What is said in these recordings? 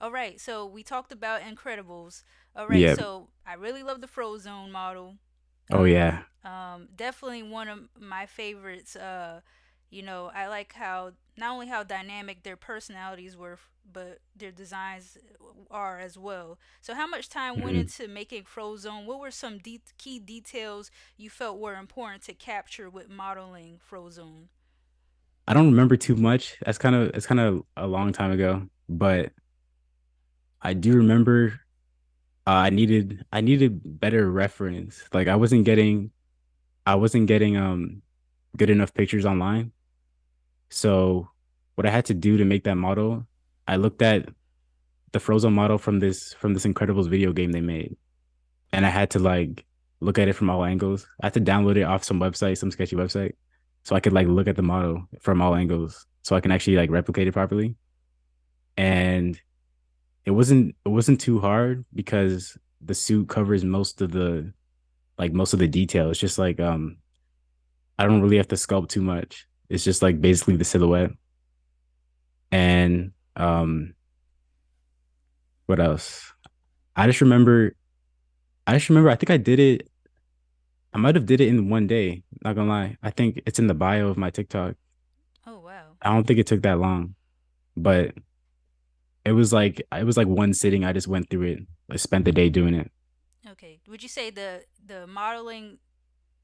All right, so we talked about Incredibles. All right, Yeah. so I really love the Frozone model. Oh yeah. Definitely one of my favorites. I like how not only how dynamic their personalities were, but their designs are as well. So, how much time went Mhm. into making Frozone? What were some key details you felt were important to capture with modeling Frozone? I don't remember too much. It's kind of a long time ago, but I do remember I needed better reference. Like I wasn't getting good enough pictures online. So what I had to do to make that model, I looked at the Frozen model from this Incredibles video game they made, and I had to like look at it from all angles. I had to download it off some website, some sketchy website, so I could like look at the model from all angles, so I can actually like replicate it properly. And it wasn't too hard because the suit covers most of the detail. It's just like I don't really have to sculpt too much. It's just like basically the silhouette. And what else? I just remember I just remember I think I did it. I might have did it in one day, not gonna lie. I think it's in the bio of my TikTok. Oh wow. I don't think it took that long, but it was like one sitting. I just went through it. I spent the day doing it. Okay. Would you say the modeling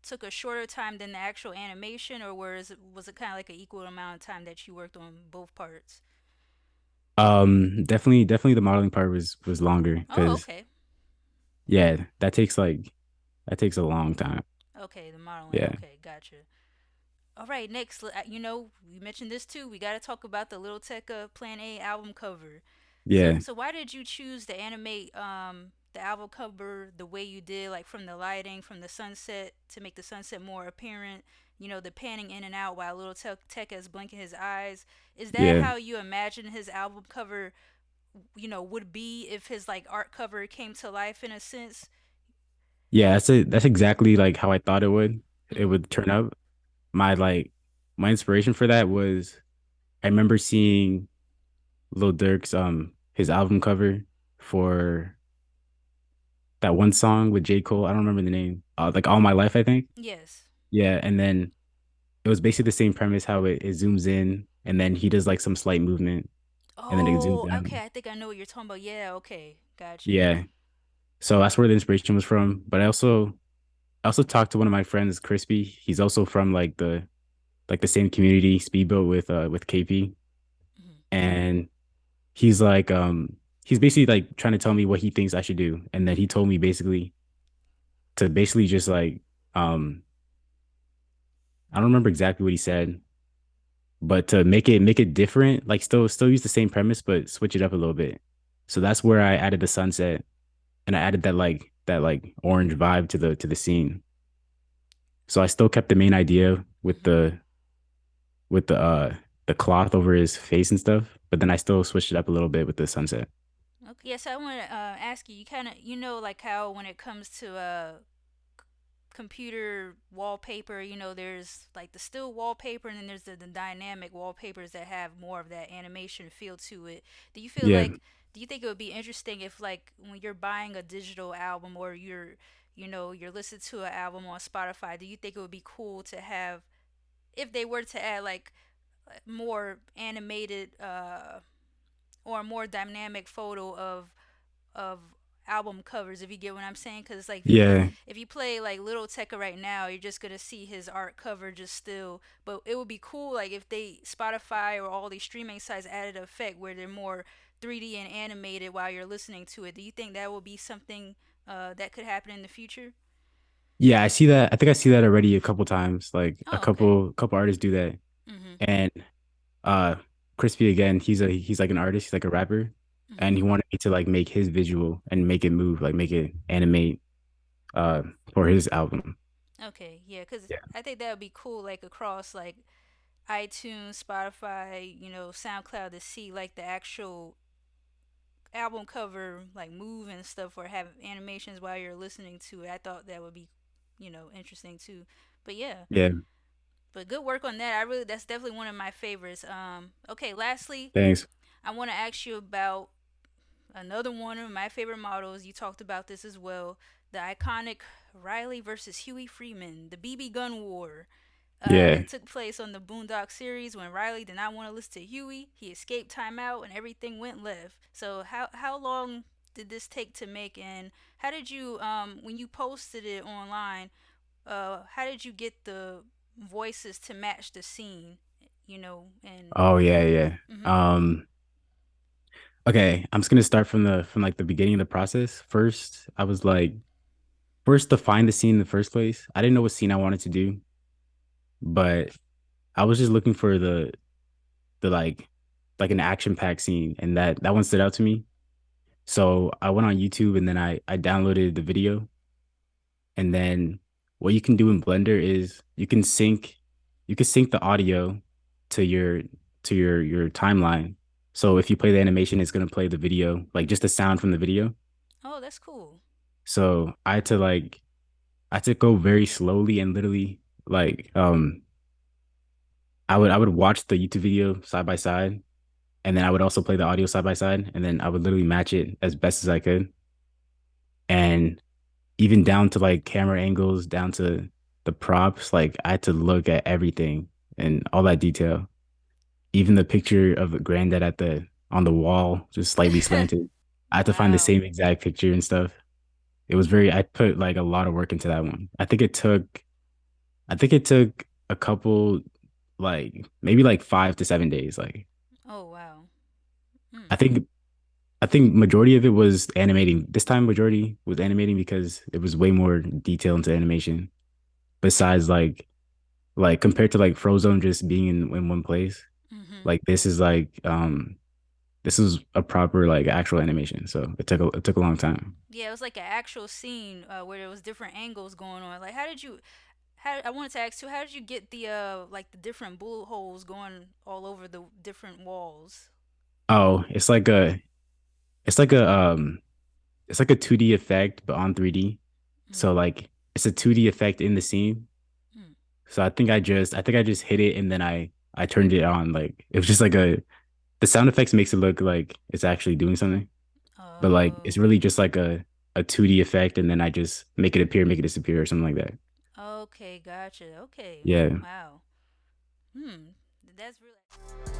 took a shorter time than the actual animation, or was it kind of like an equal amount of time that you worked on both parts? Definitely the modeling part was longer Oh, because okay. yeah, that takes a long time. Okay, the modeling. Yeah, Okay, gotcha. All right, next, we mentioned this too. We got to talk about the Little Tecca Plan A album cover. So, yeah, so why did you choose to animate the album cover the way you did, like from the lighting, from the sunset to make the sunset more apparent? The panning in and out while Little Tecca is blinking his eyes. Is that yeah, how you imagine his album cover, would be if his like art cover came to life in a sense? yeah. That's exactly like how I thought it Mm-hmm. would turn out. My like my inspiration for that was I remember seeing Lil Durk's his album cover for that one song with J. Cole. I don't remember the name. Like All My Life, I think. Yes. Yeah, and then it was basically the same premise how it zooms in and then he does like some slight movement and then it Oh, zooms out. okay. I think I know what you're talking about. Yeah. Okay. Gotcha. Yeah. So that's where the inspiration was from. But I also talked to one of my friends, Crispy. He's also from like the same community, Speedboat with KP. Hmm. And he's like he's basically like trying to tell me what he thinks I should do. And then he told me basically to basically just like um I don't remember exactly what he said, but to make it different, like still use the same premise, but switch it up a little bit. So that's where I added the sunset and I added that like orange vibe to the scene. So I still kept the main idea with Hmm. the cloth over his face and stuff, but then I still switched it up a little bit with the sunset. Okay. Yes, I want to ask you. You kind of, like how when it comes to computer wallpaper, there's like the still wallpaper, and then there's the dynamic wallpapers that have more of that animation feel to it. Do you feel Yeah. like, do you think it would be interesting if, like, when you're buying a digital album or you're listening to an album on Spotify, do you think it would be cool to have, if they were to add like more animated or a more dynamic photo of album covers, if you get what I'm saying? Because like Yeah. if you play like Little Tecca right now, you're just gonna see his art cover just still. But it would be cool like if they Spotify or all these streaming sites added an effect where they're more 3D and animated while you're listening to it. Do you think that would be something that could happen in the future? Yeah, I see that. I think I see that already a couple times. Like a Oh, okay. couple artists do that. Mhm. And uh Crispy again, he's like an artist, he's like a rapper, and Mhm. he wanted me to like make his visual and make it move, like make it animate uh for his album. Okay. Yeah, cuz Yeah. I think that would be cool like across like iTunes, Spotify, SoundCloud, to see like the actual album cover like move and stuff, or have animations while you're listening to it. I thought that would be, interesting too. But yeah, Yeah. but good work on that. That's definitely one of my favorites. Okay, lastly, Thanks. I want to ask you about Another one of my favorite models, you talked about this as well, the iconic Riley versus Huey Freeman, the BB gun war. Yeah. That took place on the Boondock series when Riley did not want to listen to Huey. He escaped timeout and everything went left. So how long did this take to make, and how did you when you posted it online, how did you get the voices to match the scene? And Oh yeah, yeah. mhm. Okay, I'm just gonna start from like the beginning of the process. First, I was like first to find the scene in the first place. I didn't know what scene I wanted to do, but I was just looking for the like an action pack scene, and that one stood out to me. So I went on YouTube and then I downloaded the video, and then what you can do in Blender is you can sync the audio to your timeline. So if you play the animation, it's gonna play the video, like just the sound from the video. Oh, that's cool. So I had to go very slowly and literally like I would watch the YouTube video side by side, and then I would also play the audio side by side, and then I would literally match it as best as I could. And even down to like camera angles, down to the props, like I had to look at everything and all that detail. Even the picture of the granddad at the on the wall, just slightly slanted. I had to find the Wow. same exact picture and stuff. It was very, I put like a lot of work into that one. I think it took a couple, like maybe like 5 to 7 days. Like Oh, wow. I Mm. think I think majority of it was animating. This time majority was animating because it was way more detail into animation. Besides like compared to like Frozone just being in one place. Mhm. Like this is a proper like actual animation. So it took a long time. Yeah, it was like an actual scene where there was different angles going on. Like, how did you? How I wanted to ask too. How did you get the like the different bullet holes going all over the different walls? Oh, it's like a it's like a 2D effect but on 3D. Mm. So like it's a 2D effect in the scene. Mm. So I think I just hit it and then I turned it on. Like it was just like a the sound effects makes it look like it's actually doing something. But like it's Oh. really just like a 2D effect and then I just make it appear, make it disappear or something like that. Okay, gotcha. Okay. Yeah. Wow. Hmm. That's really.